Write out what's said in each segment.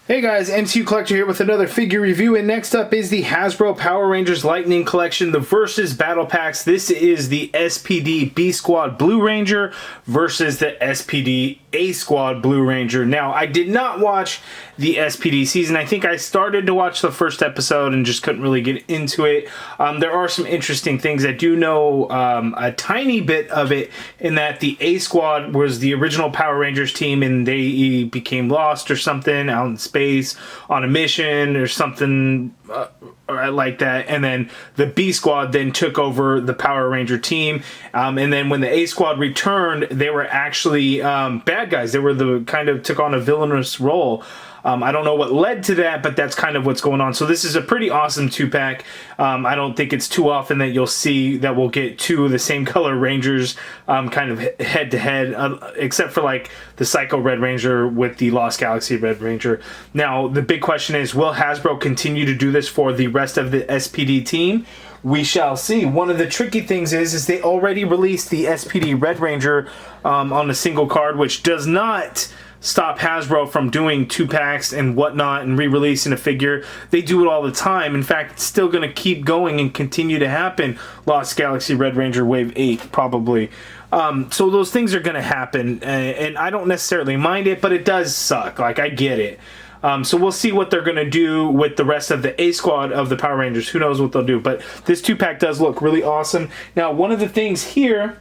Hey guys, MCU Collector here with another figure review, and next up is the Hasbro Power Rangers Lightning Collection, the Versus Battle Packs. This is the SPD B Squad Blue Ranger versus the SPD A Squad Blue Ranger. Now, I did not watch the SPD season. I think I started to watch the first episode and just couldn't really get into it. There are some interesting things. I do know a tiny bit of it in that the A Squad was the original Power Rangers team and they became lost or something out in space on a mission or something like that, and then the B Squad then took over the Power Ranger team, and then when the A Squad returned, they were actually bad guys. They were the kind of took on a villainous role. I don't know what led to that, but that's kind of what's going on. So this is a pretty awesome 2-pack. I don't think it's too often that you'll see that we'll get two of the same color Rangers kind of head to head, except for like the Psycho Red Ranger with the Lost Galaxy Red Ranger. Now, the big question is, will Hasbro continue to do this for the rest of the SPD team? We shall see. One of the tricky things is they already released the SPD Red Ranger on a single card, which does not stop Hasbro from doing 2-packs and whatnot and re-releasing a figure. They do it all the time. In fact, it's still going to keep going and continue to happen. Lost Galaxy Red Ranger Wave 8, probably. So those things are going to happen, and I don't necessarily mind it, but it does suck. Like, I get it. So we'll see what they're going to do with the rest of the A Squad of the Power Rangers. Who knows what they'll do, but this 2-pack does look really awesome. Now, one of the things here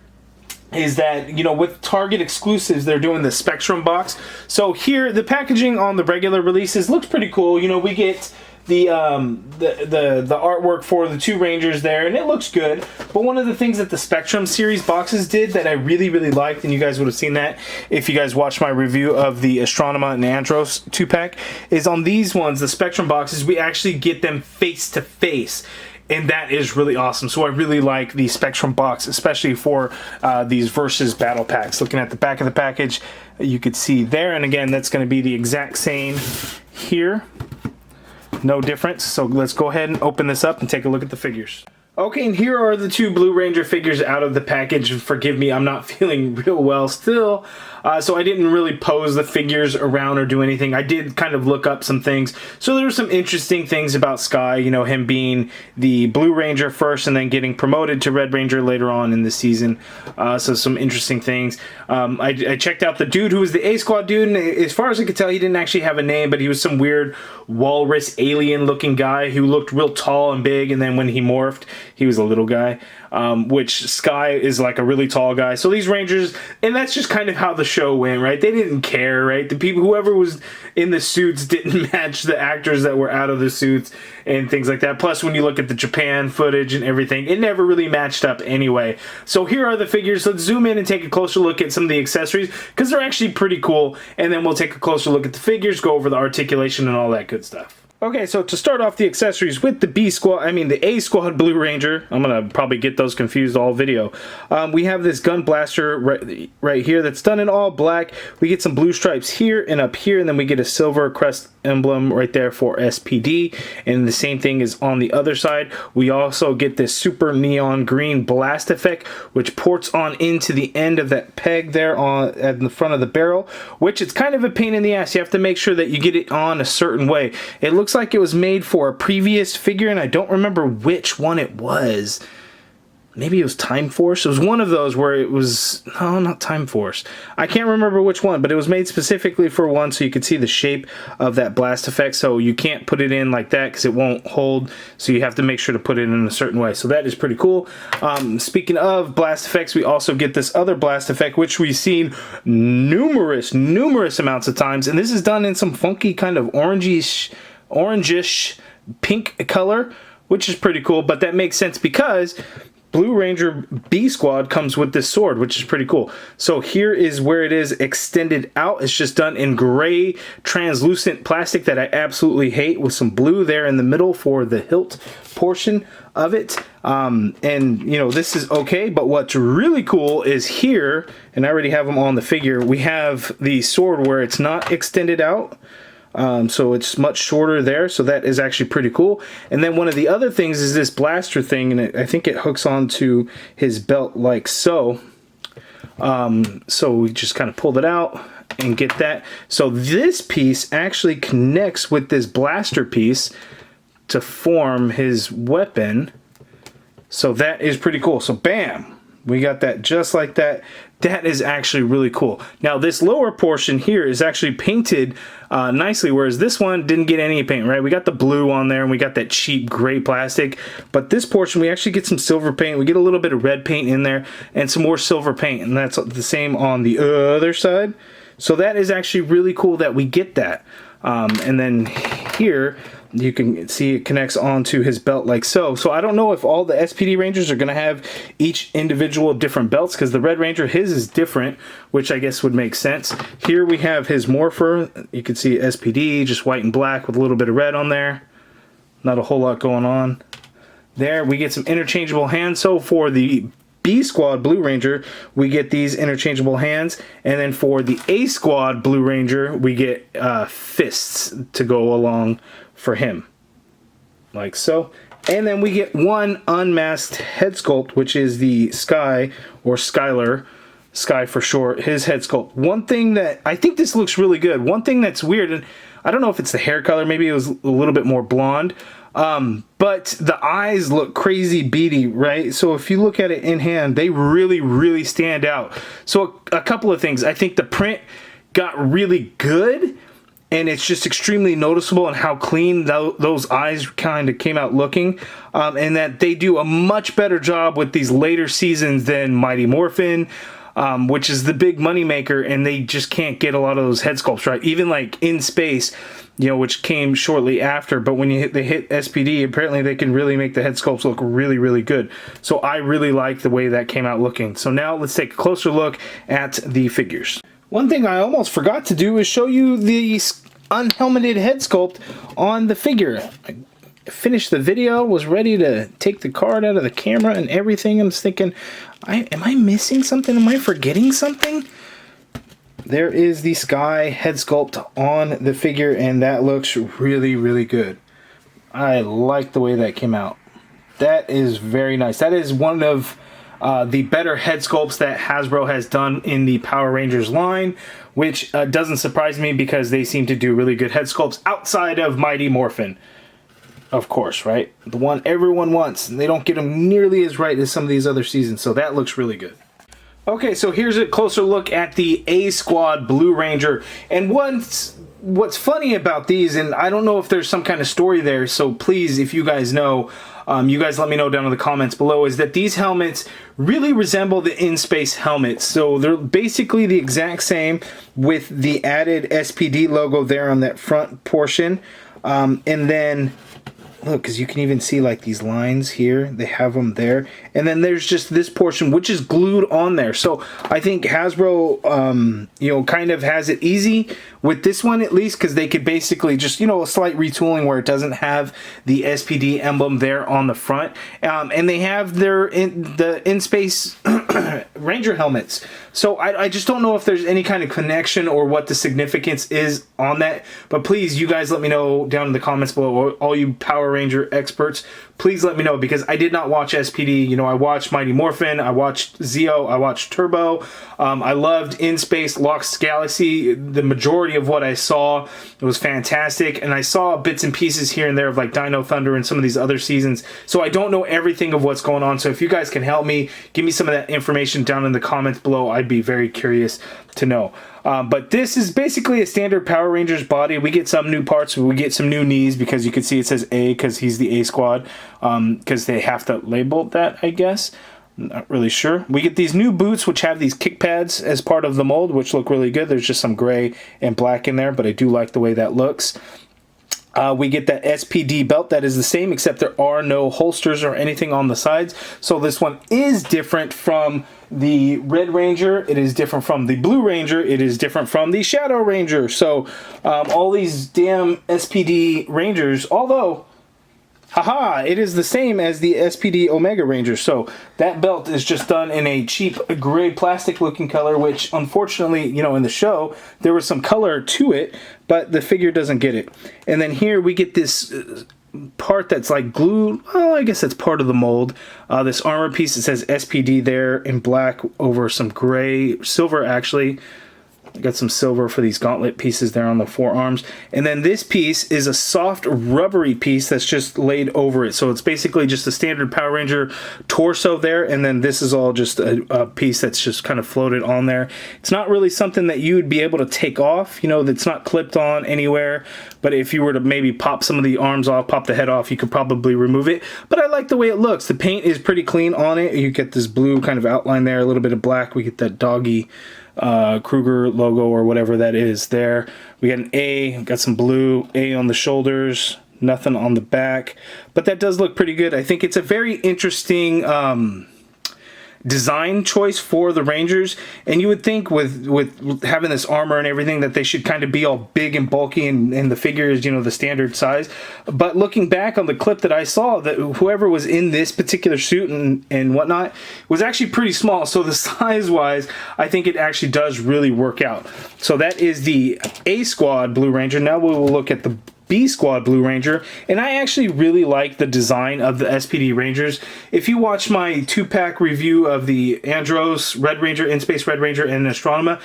is that, you know, with Target exclusives, they're doing the Spectrum box. So here, the packaging on the regular releases looks pretty cool. You know, we get the artwork for the two Rangers there, and it looks good. But one of the things that the Spectrum series boxes did that I really liked, and you guys would have seen that if you guys watched my review of the Astronema and Andros 2-pack, is on these ones, the Spectrum boxes, we actually get them face to face. And that is really awesome. So I really like the Spectrum box, especially for these Versus Battle Packs. Looking at the back of the package, you could see there. And again, that's going to be the exact same here. No difference. So let's go ahead and open this up and take a look at the figures. Okay, and here are the two Blue Ranger figures out of the package. Forgive me, I'm not feeling real well still, so I didn't really pose the figures around or do anything. I did kind of look up some things. So there were some interesting things about Sky, you know, him being the Blue Ranger first and then getting promoted to Red Ranger later on in the season. So some interesting things. I checked out the dude who was the A Squad dude, and as far as I could tell, he didn't actually have a name, but he was some weird walrus alien looking guy who looked real tall and big, and then when he morphed, he was a little guy, which Sky is like a really tall guy. So these Rangers, and that's just kind of how the show went, right? They didn't care, right? The people, whoever was in the suits didn't match the actors that were out of the suits and things like that. Plus, when you look at the Japan footage and everything, it never really matched up anyway. So here are the figures. Let's zoom in and take a closer look at some of the accessories, because they're actually pretty cool. And then we'll take a closer look at the figures, go over the articulation and all that good stuff. Okay, so to start off the accessories with the the A Squad Blue Ranger, I'm going to probably get those confused all video. We have this gun blaster right here that's done in all black. We get some blue stripes here and up here, and then we get a silver crest emblem right there for SPD, and the same thing is on the other side. We also get this super neon green blast effect, which ports on into the end of that peg there at the front of the barrel, which it's kind of a pain in the ass. You have to make sure that you get it on a certain way. It looks like it was made for a previous figure, and I don't remember which one it was. Maybe it was Time Force. It was one of those where it was... No, not Time Force. I can't remember which one, but it was made specifically for one so you could see the shape of that blast effect. So you can't put it in like that because it won't hold. So you have to make sure to put it in a certain way. So that is pretty cool. Speaking of blast effects, we also get this other blast effect, which we've seen numerous amounts of times. And this is done in some funky kind of orangish pink color, which is pretty cool. But that makes sense because Blue Ranger B Squad comes with this sword, which is pretty cool. So here is where it is extended out. It's just done in gray translucent plastic that I absolutely hate, with some blue there in the middle for the hilt portion of it. And you know, this is okay, but what's really cool is here, and I already have them on the figure, we have the sword where it's not extended out. So it's much shorter there, so that is actually pretty cool. And then one of the other things is this blaster thing, and I think it hooks onto his belt like so. So we just kind of pulled it out, and get that. So this piece actually connects with this blaster piece to form his weapon. So that is pretty cool. So bam, we got that just like that. That is actually really cool. Now this lower portion here is actually painted nicely, whereas this one didn't get any paint, right? We got the blue on there and we got that cheap gray plastic, but this portion we actually get some silver paint. We get a little bit of red paint in there and some more silver paint, and that's the same on the other side. So that is actually really cool that we get that. And then here you can see it connects onto his belt like so. So I don't know if all the SPD Rangers are going to have each individual different belts, because the Red Ranger, his is different, which I guess would make sense. Here we have his Morpher. You can see SPD, just white and black with a little bit of red on there. Not a whole lot going on. There we get some interchangeable hands. So for the B Squad Blue Ranger, we get these interchangeable hands, and then for the A Squad Blue Ranger, we get fists to go along for him, like so. And then we get one unmasked head sculpt, which is the Sky, or Skylar, Sky for short, his head sculpt. One thing that, I think this looks really good, one thing that's weird, and I don't know if it's the hair color, maybe it was a little bit more blonde, but the eyes look crazy beady, right? So if you look at it in hand, they really, really stand out. So a couple of things. I think the print got really good, and it's just extremely noticeable in how clean those eyes kind of came out looking, and that they do a much better job with these later seasons than Mighty Morphin, which is the big money maker, and they just can't get a lot of those head sculpts right. Even like In Space, you know, which came shortly after, but when they hit SPD, apparently they can really make the head sculpts look really, really good. So I really like the way that came out looking. So now let's take a closer look at the figures. One thing I almost forgot to do is show you the unhelmeted head sculpt on the figure. I finished the video, was ready to take the card out of the camera and everything. I'm thinking, am I missing something? Am I forgetting something? There is the Sky head sculpt on the figure, and that looks really, really good. I like the way that came out. That is very nice. That is one of the better head sculpts that Hasbro has done in the Power Rangers line, which doesn't surprise me because they seem to do really good head sculpts outside of Mighty Morphin, of course, right? The one everyone wants, and they don't get them nearly as right as some of these other seasons, so that looks really good. Okay, so here's a closer look at the A Squad Blue Ranger, and what's funny about these, and I don't know if there's some kind of story there, so please, if you guys know, you guys let me know down in the comments below, is that these helmets really resemble the In Space helmets. So they're basically the exact same with the added SPD logo there on that front portion. And then, look, because you can even see like these lines here, they have them there. And then there's just this portion, which is glued on there. So I think Hasbro, you know, kind of has it easy with this one, at least, because they could basically just, you know, a slight retooling where it doesn't have the SPD emblem there on the front. And they have the In-Space Ranger helmets. So I just don't know if there's any kind of connection or what the significance is on that. But please, you guys let me know down in the comments below, all you Power Ranger experts. Please let me know, because I did not watch SPD. You know, I watched Mighty Morphin, I watched Zeo, I watched Turbo. I loved In Space, Lost Galaxy. The majority of what I saw, it was fantastic. And I saw bits and pieces here and there of like Dino Thunder and some of these other seasons. So I don't know everything of what's going on. So if you guys can help me, give me some of that information down in the comments below. I'd be very curious to know. But this is basically a standard Power Rangers body. We get some new parts. We get some new knees, because you can see it says A because he's the A Squad, because they have to label that, I guess. Not really sure. We get these new boots, which have these kick pads as part of the mold, which look really good. There's just some gray and black in there, but I do like the way that looks. We get that SPD belt that is the same, except there are no holsters or anything on the sides. So this one is different from the Red Ranger. It is different from the Blue Ranger. It is different from the Shadow Ranger. So all these damn SPD Rangers, although, haha, it is the same as the SPD Omega Ranger. So that belt is just done in a cheap gray plastic looking color, which unfortunately, you know, in the show, there was some color to it, but the figure doesn't get it. And then here we get this part that's like glued. Well, I guess that's part of the mold. This armor piece that says SPD there in black over some gray, silver actually. Got some silver for these gauntlet pieces there on the forearms. And then this piece is a soft rubbery piece that's just laid over it. So it's basically just a standard Power Ranger torso there. And then this is all just a piece that's just kind of floated on there. It's not really something that you would be able to take off, you know, that's not clipped on anywhere. But if you were to maybe pop some of the arms off, pop the head off, you could probably remove it. But I like the way it looks. The paint is pretty clean on it. You get this blue kind of outline there, a little bit of black. We get that doggy Kruger logo or whatever that is there. We got an A, got some blue, A on the shoulders, nothing on the back, but that does look pretty good. I think it's a very interesting design choice for the Rangers, and you would think with having this armor and everything that they should kind of be all big and bulky, and the figure is, you know, the standard size. But looking back on the clip that I saw, that whoever was in this particular suit and whatnot was actually pretty small. So the size wise, I think it actually does really work out. So that is the A Squad Blue Ranger. Now we will look at the B Squad Blue Ranger, and I actually really like the design of the SPD Rangers. If you watch my 2-pack review of the Andros Red Ranger, In-Space Red Ranger, and Astronema,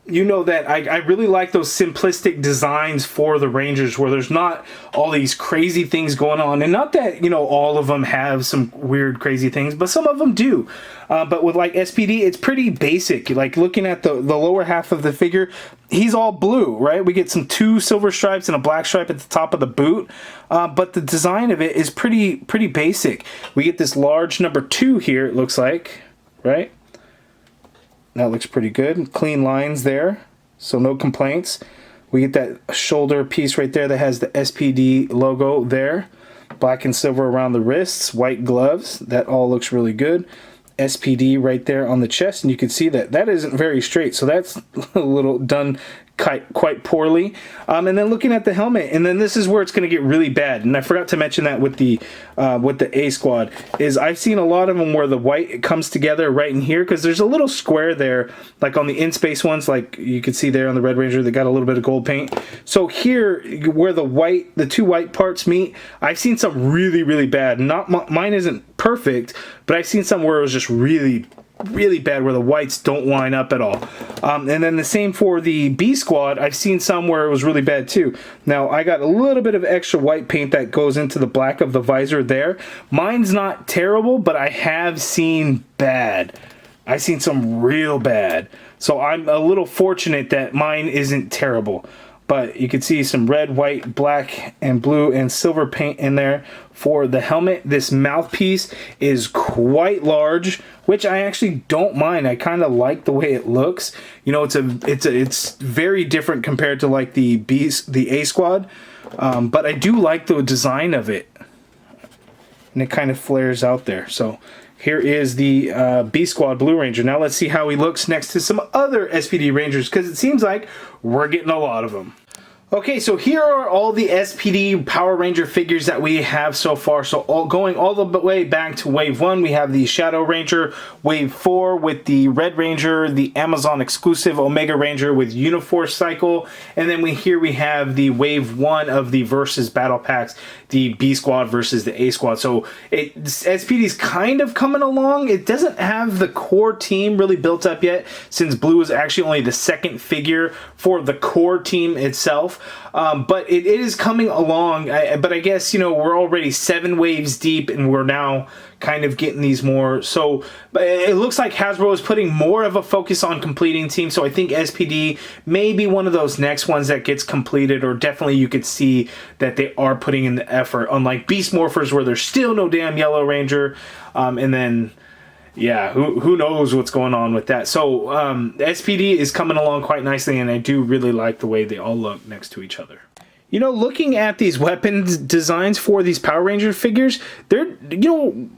you know that I really like those simplistic designs for the Rangers where there's not all these crazy things going on. And not that, you know, all of them have some weird, crazy things, but some of them do. But with like SPD, it's pretty basic. Like looking at the lower half of the figure, he's all blue, right? We get some 2 silver stripes and a black stripe at the top of the boot. But the design of it is pretty basic. We get this large number 2 here, it looks like, right? That looks pretty good. Clean lines there, so no complaints. We get that shoulder piece right there that has the SPD logo there. Black and silver around the wrists, white gloves. That all looks really good. SPD right there on the chest, and you can see that that isn't very straight, so that's a little done quite poorly. And then looking at the helmet, and then this is where it's going to get really bad. And I forgot to mention that with the A Squad, is I've seen a lot of them where the white comes together right in here, because there's a little square there, like on the In-Space ones, like you can see there on the Red Ranger, they got a little bit of gold paint. So here, where the 2 white parts meet, I've seen some really bad. Mine isn't perfect, but I've seen some where it was just really bad, where the whites don't line up at all. And then the same for the B Squad. I've seen some where it was really bad too. Now I got a little bit of extra white paint that goes into the black of the visor there. Mine's not terrible, but I have seen bad. I've seen some real bad. So I'm a little fortunate that mine isn't terrible. But you can see some red, white, black, and blue and silver paint in there for the helmet. This mouthpiece is quite large, which I actually don't mind. I kind of like the way it looks. You know, it's very different compared to like the A Squad, but I do like the design of it, and it kind of flares out there. So here is the B Squad Blue Ranger. Now let's see how he looks next to some other SPD Rangers, because it seems like we're getting a lot of them. Okay, so here are all the SPD Power Ranger figures that we have so far. So going all the way back to Wave 1, we have the Shadow Ranger. Wave 4 with the Red Ranger, the Amazon exclusive Omega Ranger with Uniforce Cycle. And then here we have the Wave 1 of the Versus Battle Packs, the B Squad versus the A Squad. So SPD's kind of coming along. It doesn't have the core team really built up yet, since Blue is actually only the 2nd figure for the core team itself. But it is coming along. But I guess, you know, we're already 7 waves deep, and we're now kind of getting these more. So it looks like Hasbro is putting more of a focus on completing teams. So I think SPD may be one of those next ones that gets completed, or definitely you could see that they are putting in the effort, unlike Beast Morphers, where there's still no damn Yellow Ranger. And then, yeah, who knows what's going on with that. So SPD is coming along quite nicely, and I do really like the way they all look next to each other. You know, looking at these weapons designs for these Power Ranger figures, they're, you know,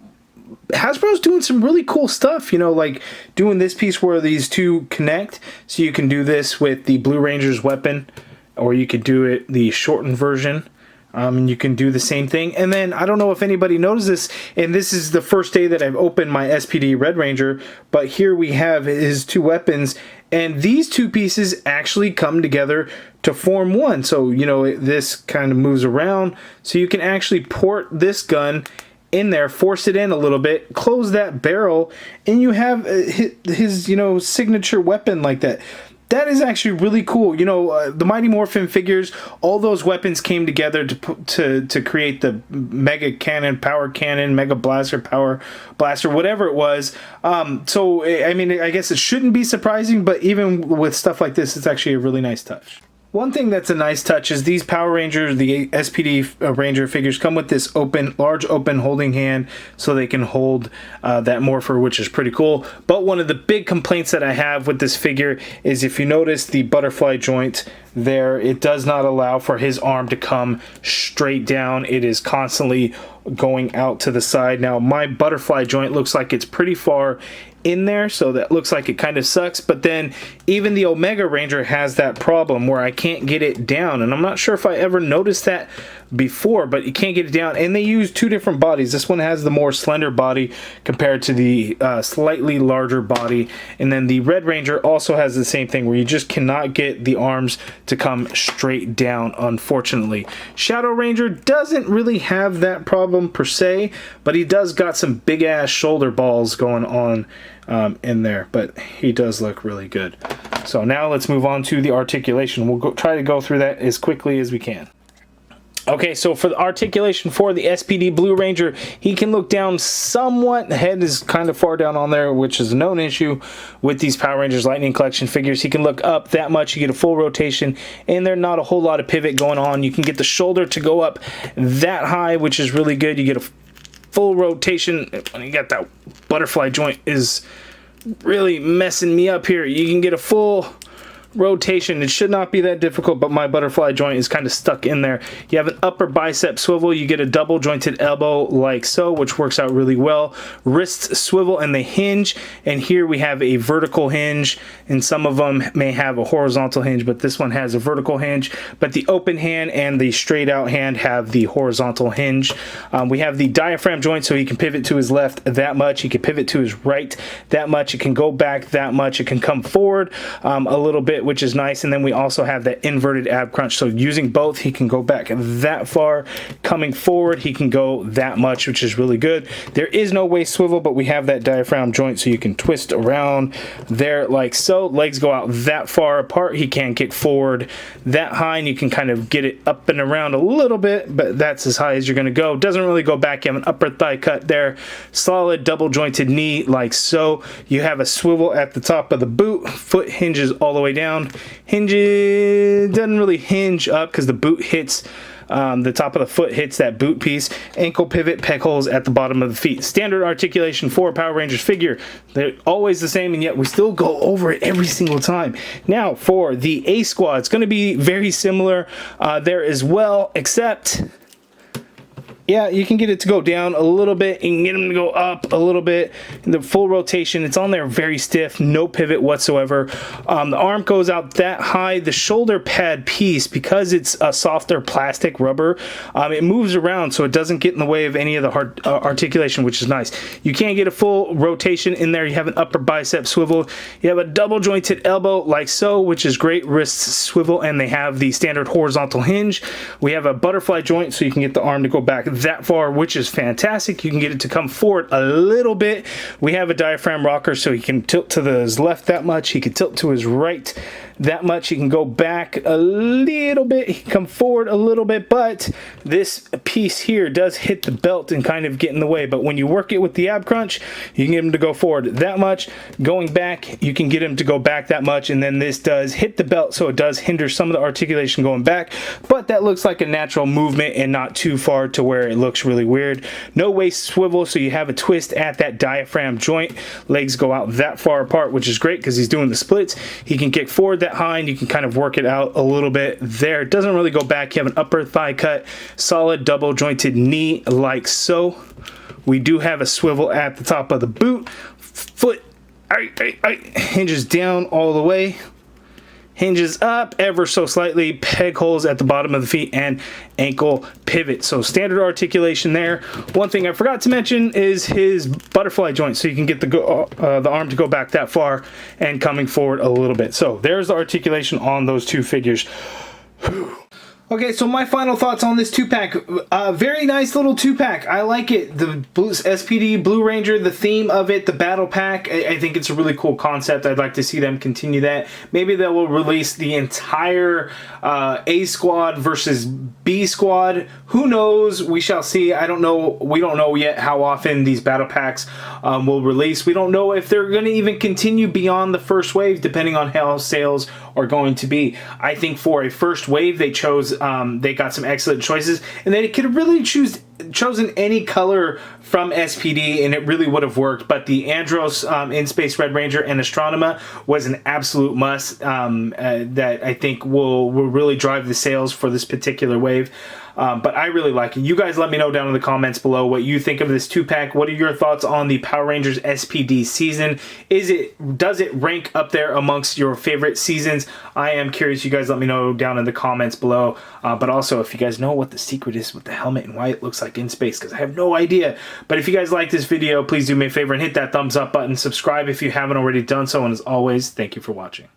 Hasbro's doing some really cool stuff, you know, like doing this piece where these 2 connect. So you can do this with the Blue Ranger's weapon, or you could do it the shortened version. And you can do the same thing. And then, I don't know if anybody knows this, and this is the first day that I've opened my SPD Red Ranger, but here we have his 2 weapons, and these 2 pieces actually come together to form one. So, you know, this kind of moves around, so you can actually port this gun in there, force it in a little bit, close that barrel, and you have his, you know, signature weapon like that. That is actually really cool. You know, the Mighty Morphin figures, all those weapons came together to create the Mega Cannon, Power Cannon, Mega Blaster, Power Blaster, whatever it was. So, I mean, I guess it shouldn't be surprising, but even with stuff like this, it's actually a really nice touch. One thing that's a nice touch is these Power Rangers, the SPD Ranger figures, come with this large open holding hand so they can hold that morpher, which is pretty cool. But one of the big complaints that I have with this figure is if you notice the butterfly joint there, it does not allow for his arm to come straight down. It is constantly going out to the side. Now, my butterfly joint looks like it's pretty far in there, so that looks like it kind of sucks. But then even the Omega Ranger has that problem where I can't get it down, and I'm not sure if I ever noticed that before, but you can't get it down. And they use two different bodies. This one has the more slender body compared to the slightly larger body, and then the Red Ranger also has the same thing where you just cannot get the arms to come straight down, unfortunately. Shadow Ranger doesn't really have that problem per se, but he does got some big ass shoulder balls going on in there, but he does look really good. So now let's move on to the articulation. We'll try to go through that as quickly as we can. Okay, so for the articulation for the SPD Blue Ranger, he can look down somewhat. The head is kind of far down on there, which is a known issue with these Power Rangers Lightning Collection figures. He can look up that much. You get a full rotation, and there's not a whole lot of pivot going on. You can get the shoulder to go up that high, which is really good. You get a full rotation. When you got that butterfly joint is really messing me up here. You can get a full rotation. It should not be that difficult, but my butterfly joint is kind of stuck in there. You have an upper bicep swivel. You get a double jointed elbow like so, which works out really well. Wrists swivel and they hinge, and here we have a vertical hinge, and some of them may have a horizontal hinge, but this one has a vertical hinge. But the open hand and the straight out hand have the horizontal hinge. We have the diaphragm joint, so he can pivot to his left that much. He can pivot to his right that much. It can go back that much. It can come forward a little bit, which is nice. And then we also have that inverted ab crunch, so using both, he can go back that far. Coming forward, he can go that much, which is really good. There is no waist swivel, but we have that diaphragm joint, so you can twist around there like so. Legs go out that far apart. He can kick forward that high, and you can kind of get it up and around a little bit, but that's as high as you're going to go. Doesn't really go back. You have an upper thigh cut there. Solid double jointed knee like so. You have a swivel at the top of the boot. Foot hinges all the way down. Hinges doesn't really hinge up because the boot hits the top of the foot hits that boot piece. Ankle pivot, peg holes at the bottom of the feet. Standard articulation for a Power Rangers figure. They're always the same, and yet we still go over it every single time. Now for the A Squad, it's going to be very similar there as well, except yeah, you can get it to go down a little bit. You can get them to go up a little bit. The full rotation, it's on there very stiff, no pivot whatsoever. The arm goes out that high. The shoulder pad piece, because it's a softer plastic rubber, it moves around so it doesn't get in the way of any of the hard articulation, which is nice. You can't get a full rotation in there. You have an upper bicep swivel. You have a double jointed elbow like so, which is great. Wrists swivel, and they have the standard horizontal hinge. We have a butterfly joint, so you can get the arm to go back that far, which is fantastic. You can get it to come forward a little bit. We have a diaphragm rocker, so he can tilt to his left that much. He can tilt to his right that much. He can go back a little bit. He can come forward a little bit, but this piece here does hit the belt and kind of get in the way. But when you work it with the ab crunch, you can get him to go forward that much. Going back, you can get him to go back that much, and then this does hit the belt, so it does hinder some of the articulation going back, but that looks like a natural movement and not too far to where it looks really weird. No waist swivel, so you have a twist at that diaphragm joint. Legs go out that far apart, which is great because he's doing the splits. He can kick forward that high, and you can kind of work it out a little bit there. It doesn't really go back. You have an upper thigh cut, solid double jointed knee like so. We do have a swivel at the top of the boot. Foot hinges down all the way. Hinges up ever so slightly, peg holes at the bottom of the feet, and ankle pivot. So standard articulation there. One thing I forgot to mention is his butterfly joint, so you can get the arm to go back that far and coming forward a little bit. So there's the articulation on those two figures. Okay, so my final thoughts on this 2-pack. Very nice little 2-pack. I like it. The SPD Blue Ranger, the theme of it, the battle pack, I think it's a really cool concept. I'd like to see them continue that. Maybe they will release the entire A Squad versus B Squad. Who knows? We shall see. I don't know. We don't know yet how often these battle packs will release. We don't know if they're going to even continue beyond the first wave, depending on how sales are going to be. I think for a first wave, they chose, they got some excellent choices, and they could have really chosen any color from SPD and it really would have worked. But the Andros In Space Red Ranger and Astronema was an absolute must that I think will really drive the sales for this particular wave. But I really like it. You guys let me know down in the comments below what you think of this 2-pack. What are your thoughts on the Power Rangers SPD season? Does it rank up there amongst your favorite seasons? I am curious. You guys let me know down in the comments below. But also, if you guys know what the secret is with the helmet and why it looks like in space, because I have no idea. But if you guys like this video, please do me a favor and hit that thumbs up button. Subscribe if you haven't already done so. And as always, thank you for watching.